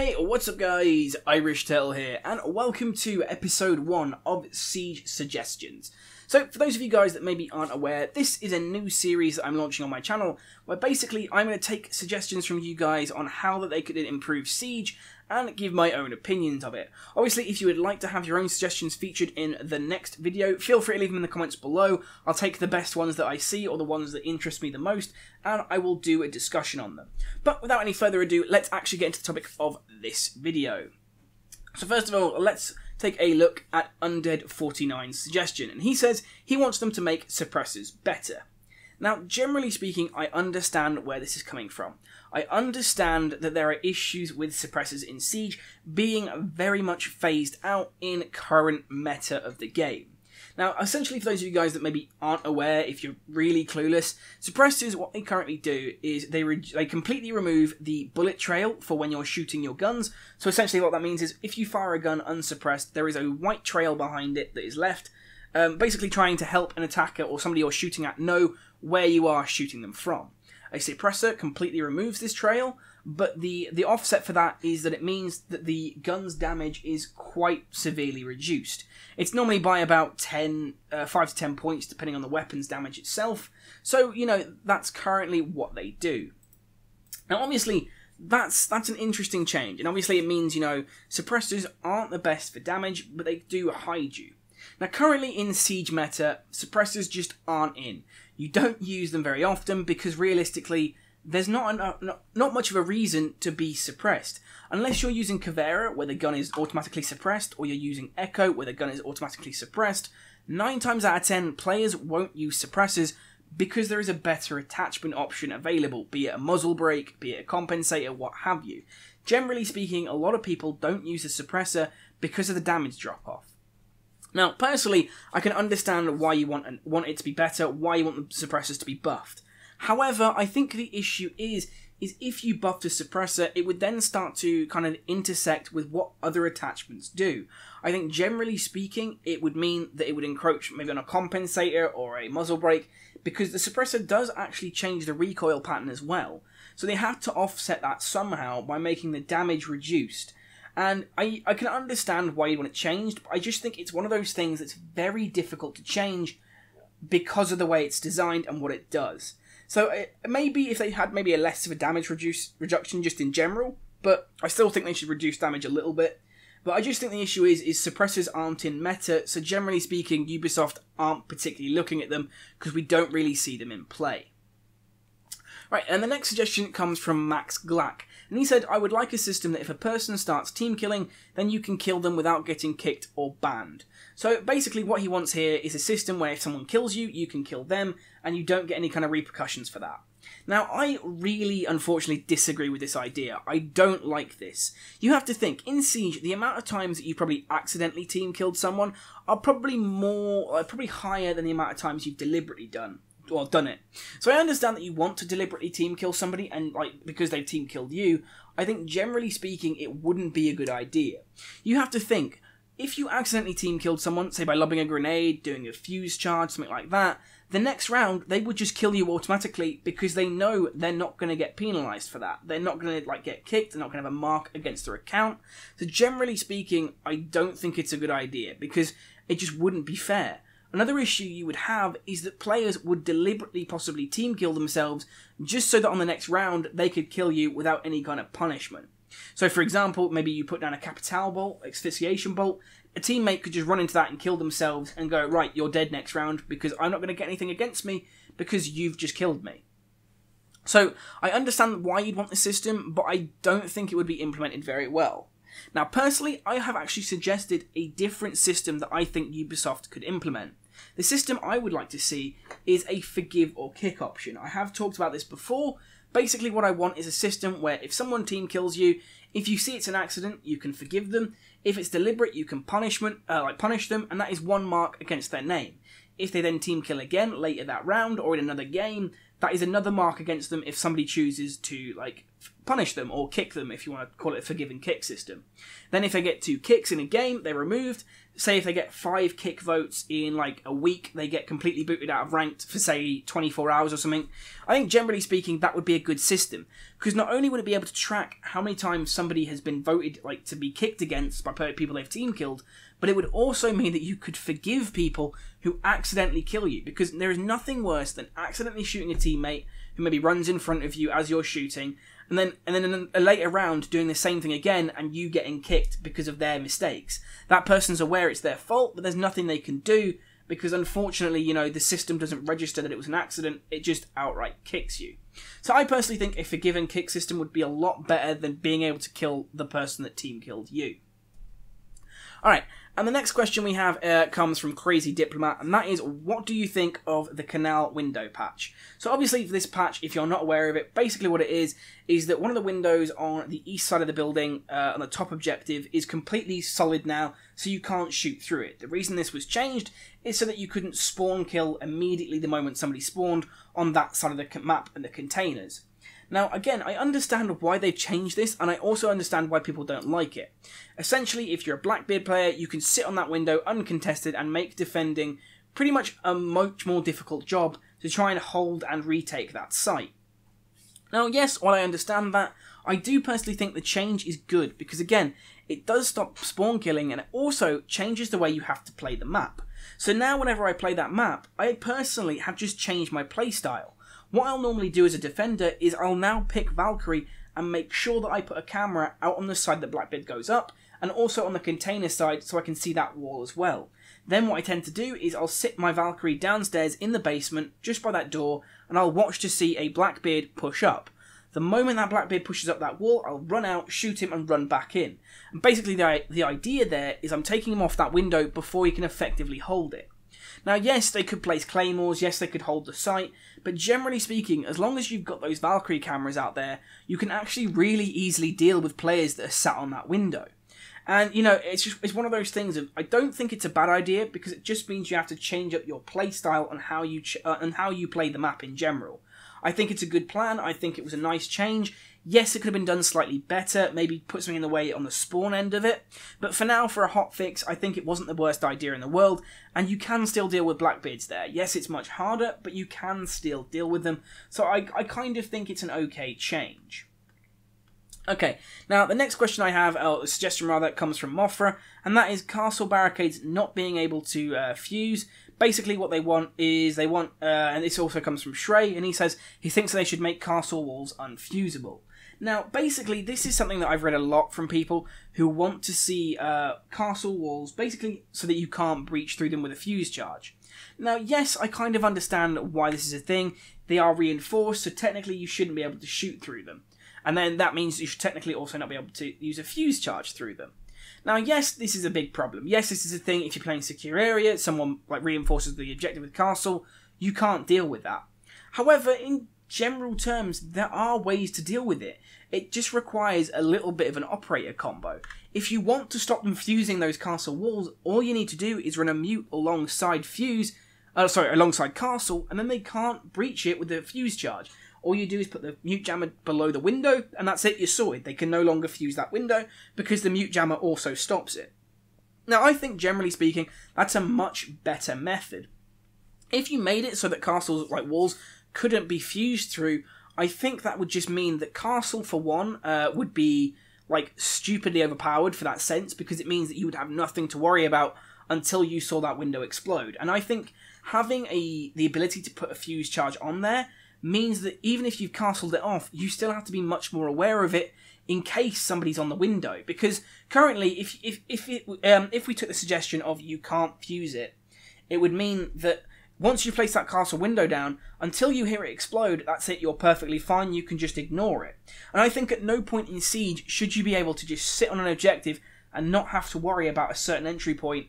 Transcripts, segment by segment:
Hey, what's up guys, Irish Tail here, and welcome to episode 1 of Siege Suggestions. So, for those of you guys that maybe aren't aware, this is a new series that I'm launching on my channel, where basically I'm going to take suggestions from you guys on how that they could improve Siege, and give my own opinions of it. Obviously, if you would like to have your own suggestions featured in the next video, feel free to leave them in the comments below. I'll take the best ones that I see, or the ones that interest me the most, and I will do a discussion on them. But without any further ado, let's actually get into the topic of this video. So first of all, let's take a look at Undead49's suggestion, and he says he wants them to make suppressors better. Now, generally speaking, I understand where this is coming from. I understand that there are issues with suppressors in Siege being very much phased out in current meta of the game. Now, essentially, for those of you guys that maybe aren't aware, if you're really clueless, suppressors, what they currently do is they completely remove the bullet trail for when you're shooting your guns. So essentially what that means is if you fire a gun unsuppressed, there is a white trail behind it that is left, basically trying to help an attacker or somebody you're shooting at know where you are shooting them from. A suppressor completely removes this trail, but the offset for that is that it means that the gun's damage is quite severely reduced. It's normally by about 5 to 10 points depending on the weapon's damage itself, so, you know, that's currently what they do. Now, obviously, that's an interesting change, and obviously it means, you know, suppressors aren't the best for damage, but they do hide you. Now, currently in Siege meta, suppressors just aren't in. You don't use them very often because realistically, there's not much of a reason to be suppressed. Unless you're using Caveira, where the gun is automatically suppressed, or you're using Echo, where the gun is automatically suppressed, 9 times out of 10, players won't use suppressors because there is a better attachment option available, be it a muzzle brake, be it a compensator, what have you. Generally speaking, a lot of people don't use a suppressor because of the damage drop-off. Now, personally, I can understand why you want it to be better, why you want the suppressors to be buffed. However, I think the issue is if you buff the suppressor, it would then start to kind of intersect with what other attachments do. I think generally speaking, it would mean that it would encroach maybe on a compensator or a muzzle brake, because the suppressor does actually change the recoil pattern as well. So they have to offset that somehow by making the damage reduced. And I can understand why you'd want it changed, but I just think it's one of those things that's very difficult to change because of the way it's designed and what it does. So maybe if they had maybe a less of a damage reduction just in general, but I still think they should reduce damage a little bit. But I just think the issue is suppressors aren't in meta, so generally speaking, Ubisoft aren't particularly looking at them because we don't really see them in play. Right, and the next suggestion comes from Max Glack, and he said, I would like a system that if a person starts team killing, then you can kill them without getting kicked or banned. So basically what he wants here is a system where if someone kills you, you can kill them, and you don't get any kind of repercussions for that. Now, I really, unfortunately, disagree with this idea. I don't like this. You have to think, in Siege, the amount of times that you probably accidentally team killed someone are probably probably higher than the amount of times you've deliberately done it. So I understand that you want to deliberately team kill somebody, and because they've team killed you, I think generally speaking it wouldn't be a good idea. You have to think, if you accidentally team killed someone, say by lobbing a grenade, doing a fuse charge, something like that, the next round they would just kill you automatically because they know they're not going to get penalised for that. They're not going to get kicked, they're not going to have a mark against their account. So generally speaking, I don't think it's a good idea because it just wouldn't be fair. Another issue you would have is that players would deliberately possibly team kill themselves just so that on the next round they could kill you without any kind of punishment. So for example, maybe you put down a Capital bolt, asphyxiation bolt, a teammate could just run into that and kill themselves and go, right, you're dead next round because I'm not going to get anything against me because you've just killed me. So I understand why you'd want the system, but I don't think it would be implemented very well. Now personally, I have actually suggested a different system that I think Ubisoft could implement. The system I would like to see is a forgive or kick option. I have talked about this before. Basically what I want is a system where if someone team kills you, if you see it's an accident, you can forgive them. If it's deliberate, you can punish them, and that is one mark against their name. If they then team kill again later that round or in another game, that is another mark against them if somebody chooses to punish them or kick them, if you want to call it a forgive and kick system. Then if they get 2 kicks in a game, they're removed. Say if they get 5 kick votes in like a week, they get completely booted out of ranked for say 24 hours or something. I think generally speaking that would be a good system, because not only would it be able to track how many times somebody has been voted like to be kicked against by people they've team killed, but it would also mean that you could forgive people who accidentally kill you, because there is nothing worse than accidentally shooting a teammate who maybe runs in front of you as you're shooting, and then in a later round doing the same thing again and you getting kicked because of their mistakes. That person's aware it's their fault, but there's nothing they can do because unfortunately, you know, the system doesn't register that it was an accident, it just outright kicks you. So I personally think a forgive and kick system would be a lot better than being able to kill the person that team killed you. Alright, and the next question we have comes from Crazy Diplomat, and that is, what do you think of the Canal Window patch? So obviously for this patch, if you're not aware of it, basically what it is that one of the windows on the east side of the building, on the top objective, is completely solid now, so you can't shoot through it. The reason this was changed is so that you couldn't spawn kill immediately the moment somebody spawned on that side of the map and the containers. Now, again, I understand why they've changed this, and I also understand why people don't like it. Essentially, if you're a Blackbeard player, you can sit on that window uncontested and make defending pretty much a much more difficult job to try and hold and retake that site. Now, yes, while I understand that, I do personally think the change is good, because again, it does stop spawn killing, and it also changes the way you have to play the map. So now whenever I play that map, I personally have just changed my playstyle. What I'll normally do as a defender is I'll now pick Valkyrie and make sure that I put a camera out on the side that Blackbeard goes up, and also on the container side so I can see that wall as well. Then what I tend to do is I'll sit my Valkyrie downstairs in the basement, just by that door, and I'll watch to see a Blackbeard push up. The moment that Blackbeard pushes up that wall, I'll run out, shoot him, and run back in. And basically the idea there is I'm taking him off that window before he can effectively hold it. Now, yes, they could place claymores, yes, they could hold the site, but generally speaking, as long as you've got those Valkyrie cameras out there, you can actually really easily deal with players that are sat on that window. And, you know, it's one of those things of, I don't think it's a bad idea, because it just means you have to change up your play style and how you play the map in general. I think it's a good plan, I think it was a nice change. Yes, it could have been done slightly better, maybe put something in the way on the spawn end of it, but for now, for a hotfix, I think it wasn't the worst idea in the world, and you can still deal with Blackbeards there. Yes, it's much harder, but you can still deal with them, so I kind of think it's an okay change. Okay, now the next question I have, a suggestion rather, comes from Mothra, and that is castle barricades not being able to fuse. Basically what they want is, and this also comes from Shrey, and he says he thinks they should make castle walls unfusible. Now, basically, this is something that I've read a lot from people who want to see castle walls, basically so that you can't breach through them with a fuse charge. Now, yes, I kind of understand why this is a thing. They are reinforced, so technically you shouldn't be able to shoot through them. And then that means you should technically also not be able to use a fuse charge through them. Now, yes, this is a big problem. Yes, this is a thing. If you're playing secure area, someone like reinforces the objective with castle, you can't deal with that. However, in general terms, there are ways to deal with it. It just requires a little bit of an operator combo. If you want to stop them fusing those castle walls, all you need to do is run a mute alongside alongside castle, and then they can't breach it with the fuse charge. All you do is put the mute jammer below the window, and that's it, you're sorted. They can no longer fuse that window, because the mute jammer also stops it. Now, I think, generally speaking, that's a much better method. If you made it so that castles, like walls, couldn't be fused through, I think that would just mean that castle, for one, would be, like, stupidly overpowered for that sense, because it means that you would have nothing to worry about until you saw that window explode. And I think having the ability to put a fuse charge on there means that even if you've castled it off, you still have to be much more aware of it in case somebody's on the window. Because currently, if we took the suggestion of you can't fuse it, it would mean that once you place that castle window down, until you hear it explode, that's it, you're perfectly fine, you can just ignore it. And I think at no point in Siege should you be able to just sit on an objective and not have to worry about a certain entry point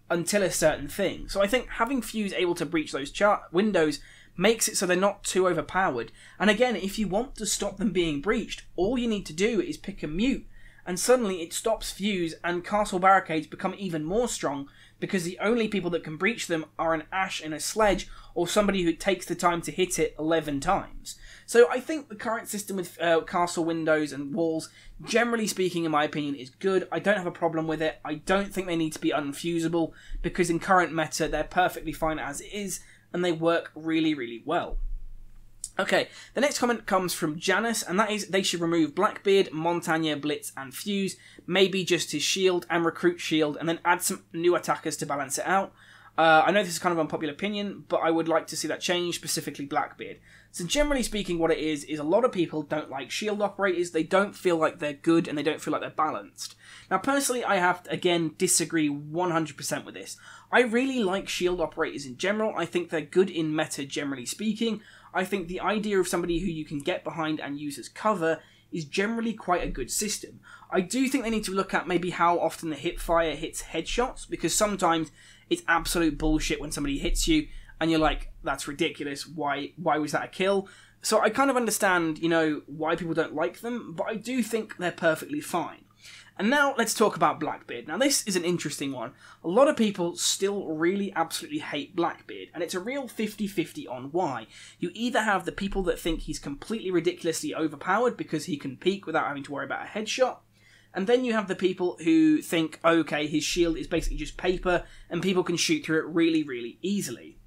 until a certain thing. So I think having Fuse able to breach those windows makes it so they're not too overpowered. And again, if you want to stop them being breached, all you need to do is pick a mute and suddenly it stops Fuse, and castle barricades become even more strong because the only people that can breach them are an Ash in a sledge or somebody who takes the time to hit it 11 times. So I think the current system with castle windows and walls, generally speaking in my opinion, is good. I don't have a problem with it. I don't think they need to be unfusible because in current meta they're perfectly fine as it is and they work really, really well. Okay, the next comment comes from Janice, and that is they should remove Blackbeard, Montagna, Blitz, and Fuse, maybe just his shield and recruit shield, and then add some new attackers to balance it out. I know this is kind of an unpopular opinion, but I would like to see that change, specifically Blackbeard. So generally speaking, what it is a lot of people don't like shield operators, they don't feel like they're good, and they don't feel like they're balanced. Now personally, I have to, again, disagree 100% with this. I really like shield operators in general. I think they're good in meta, generally speaking. I think the idea of somebody who you can get behind and use as cover is generally quite a good system. I do think they need to look at maybe how often the hipfire hits headshots, because sometimes it's absolute bullshit when somebody hits you and you're like, that's ridiculous, why was that a kill? So I kind of understand, you know, why people don't like them, but I do think they're perfectly fine. And now let's talk about Blackbeard. Now this is an interesting one. A lot of people still really absolutely hate Blackbeard, and it's a real 50-50 on why. You either have the people that think he's completely ridiculously overpowered because he can peek without having to worry about a headshot, and then you have the people who think, okay, his shield is basically just paper and people can shoot through it really, really easily.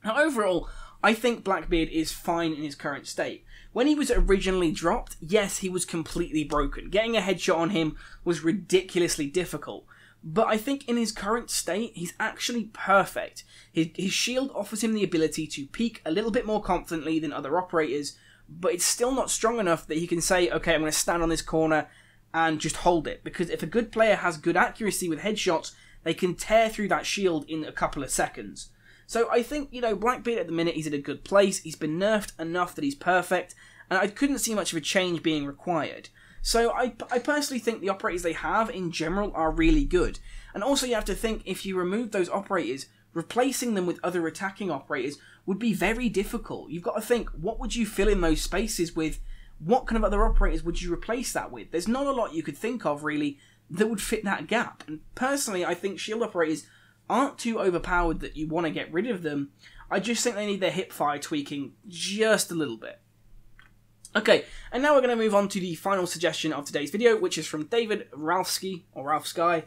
Now overall, I think Blackbeard is fine in his current state. When he was originally dropped, yes, he was completely broken. Getting a headshot on him was ridiculously difficult. But I think in his current state, he's actually perfect. His shield offers him the ability to peek a little bit more confidently than other operators, but it's still not strong enough that he can say, okay, I'm going to stand on this corner and just hold it. Because if a good player has good accuracy with headshots, they can tear through that shield in a couple of seconds. So I think, you know, Blackbeard at the minute, he's in a good place. He's been nerfed enough that he's perfect, and I couldn't see much of a change being required. So I personally think the operators they have in general are really good. And also you have to think, if you remove those operators, replacing them with other attacking operators would be very difficult. You've got to think, what would you fill in those spaces with? What kind of other operators would you replace that with? There's not a lot you could think of, really, that would fit that gap. And personally, I think shield operators aren't too overpowered that you want to get rid of them. I just think they need their hipfire tweaking just a little bit. Okay, and now we're going to move on to the final suggestion of today's video, which is from David Ralfsky, or Ralfsky,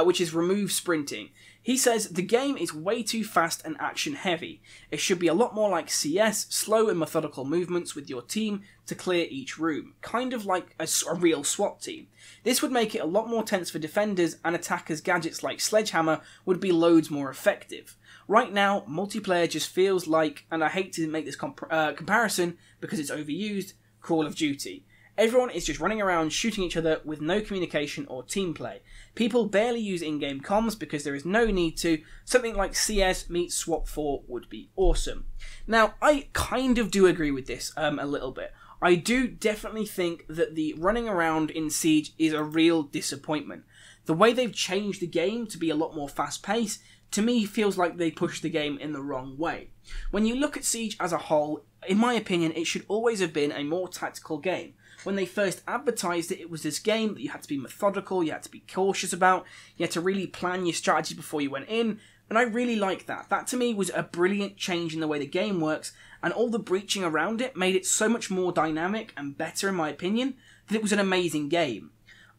which is remove sprinting. He says, the game is way too fast and action heavy. It should be a lot more like CS, slow and methodical movements with your team to clear each room, kind of like a real SWAT team. This would make it a lot more tense for defenders, and attackers' gadgets like Sledgehammer would be loads more effective. Right now, multiplayer just feels like, and I hate to make this comparison because it's overused, Call of Duty. Everyone is just running around shooting each other with no communication or team play. People barely use in-game comms because there is no need to. Something like CS meets SWAT 4 would be awesome. Now, I kind of do agree with this a little bit. I do definitely think that the running around in Siege is a real disappointment. The way they've changed the game to be a lot more fast-paced, to me, feels like they pushed the game in the wrong way. When you look at Siege as a whole, in my opinion, it should always have been a more tactical game. When they first advertised it, it was this game that you had to be methodical, you had to be cautious about, you had to really plan your strategy before you went in, and I really like that. That to me was a brilliant change in the way the game works, and all the breaching around it made it so much more dynamic and better in my opinion, that it was an amazing game.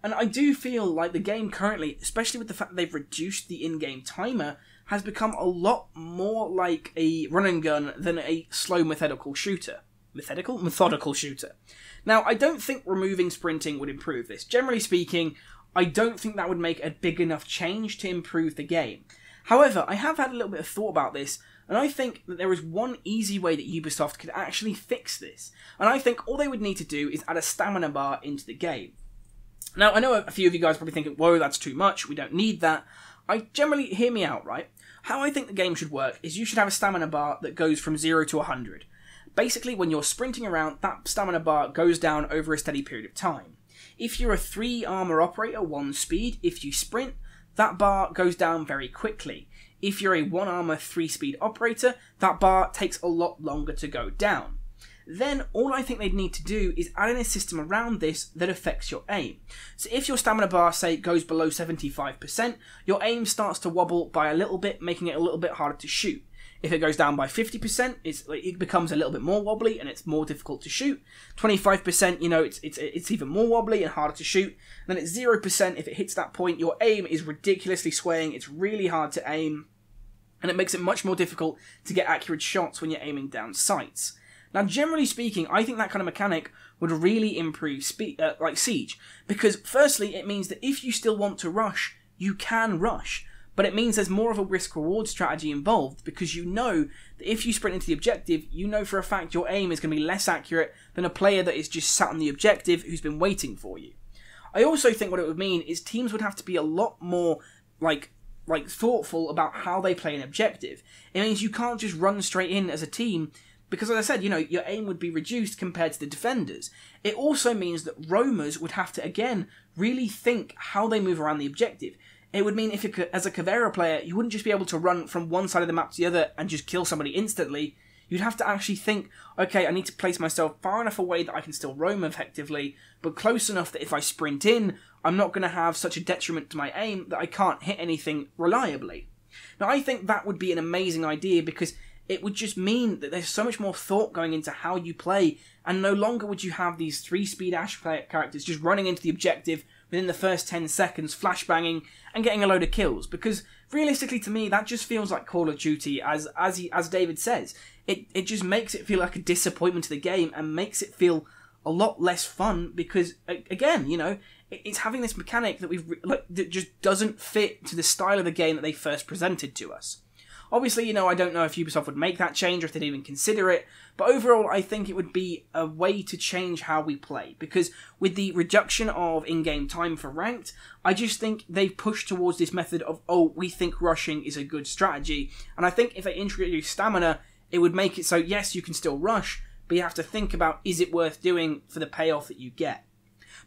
And I do feel like the game currently, especially with the fact that they've reduced the in-game timer, has become a lot more like a run and gun than a slow methodical shooter. Methodical shooter. Now, I don't think removing sprinting would improve this. Generally speaking, I don't think that would make a big enough change to improve the game. However, I have had a little bit of thought about this, and I think that there is one easy way that Ubisoft could actually fix this. And I think all they would need to do is add a stamina bar into the game. Now, I know a few of you guys are probably thinking, whoa, that's too much, we don't need that. Hear me out, right? How I think the game should work is you should have a stamina bar that goes from 0 to 100. Basically, when you're sprinting around, that stamina bar goes down over a steady period of time. If you're a 3 armor operator, 1 speed, if you sprint, that bar goes down very quickly. If you're a 1 armor, 3 speed operator, that bar takes a lot longer to go down. then all I think they'd need to do is add in a system around this that affects your aim. So if your stamina bar, say, goes below 75%, your aim starts to wobble by a little bit, making it a little bit harder to shoot. If it goes down by 50%, it becomes a little bit more wobbly and it's more difficult to shoot. 25%, you know, it's even more wobbly and harder to shoot. And then at 0%, if it hits that point, your aim is ridiculously swaying. It's really hard to aim, and it makes it much more difficult to get accurate shots when you're aiming down sights. Now, generally speaking, I think that kind of mechanic would really improve Siege, because firstly, it means that if you still want to rush, you can rush. But it means there's more of a risk-reward strategy involved, because you know that if you sprint into the objective, you know for a fact your aim is going to be less accurate than a player that is just sat on the objective who's been waiting for you. I also think what it would mean is teams would have to be a lot more, like thoughtful about how they play an objective. It means you can't just run straight in as a team, because as I said, you know, your aim would be reduced compared to the defenders. It also means that roamers would have to, again, really think how they move around the objective. It would mean if, as a Caveira player, you wouldn't just be able to run from one side of the map to the other and just kill somebody instantly. You'd have to actually think, okay, I need to place myself far enough away that I can still roam effectively, but close enough that if I sprint in, I'm not going to have such a detriment to my aim that I can't hit anything reliably. Now, I think that would be an amazing idea, because it would just mean that there's so much more thought going into how you play, and no longer would you have these 3-speed Ash characters just running into the objective within the first 10 seconds, flashbanging, and getting a load of kills. Because realistically, to me, that just feels like Call of Duty, as David says. It just makes it feel like a disappointment to the game, and makes it feel a lot less fun, because, again, you know, it's having this mechanic that that just doesn't fit to the style of the game that they first presented to us. Obviously, you know, I don't know if Ubisoft would make that change or if they'd even consider it, but overall I think it would be a way to change how we play, because with the reduction of in-game time for ranked, I just think they've pushed towards this method of, oh, we think rushing is a good strategy, and I think if they introduce stamina, it would make it so, yes, you can still rush, but you have to think about, is it worth doing for the payoff that you get?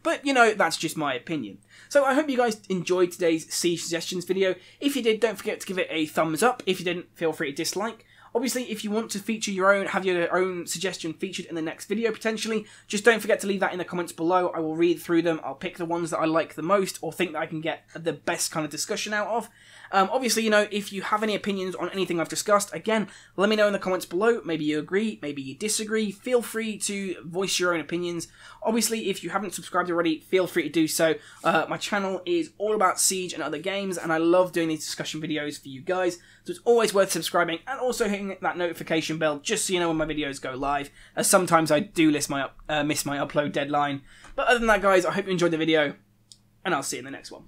But, you know, that's just my opinion. So I hope you guys enjoyed today's Siege Suggestions video. If you did, don't forget to give it a thumbs up. If you didn't, feel free to dislike. Obviously, if you want to feature have your own suggestion featured in the next video, potentially, just don't forget to leave that in the comments below. I will read through them. I'll pick the ones that I like the most, or think that I can get the best kind of discussion out of. Obviously, you know, if you have any opinions on anything I've discussed, again, let me know in the comments below. Maybe you agree, maybe you disagree. Feel free to voice your own opinions. Obviously, if you haven't subscribed already, feel free to do so. My channel is all about Siege and other games, and I love doing these discussion videos for you guys, so it's always worth subscribing and also hitting that notification bell just so you know when my videos go live, as sometimes I do miss my upload deadline. But other than that, guys, I hope you enjoyed the video, and I'll see you in the next one.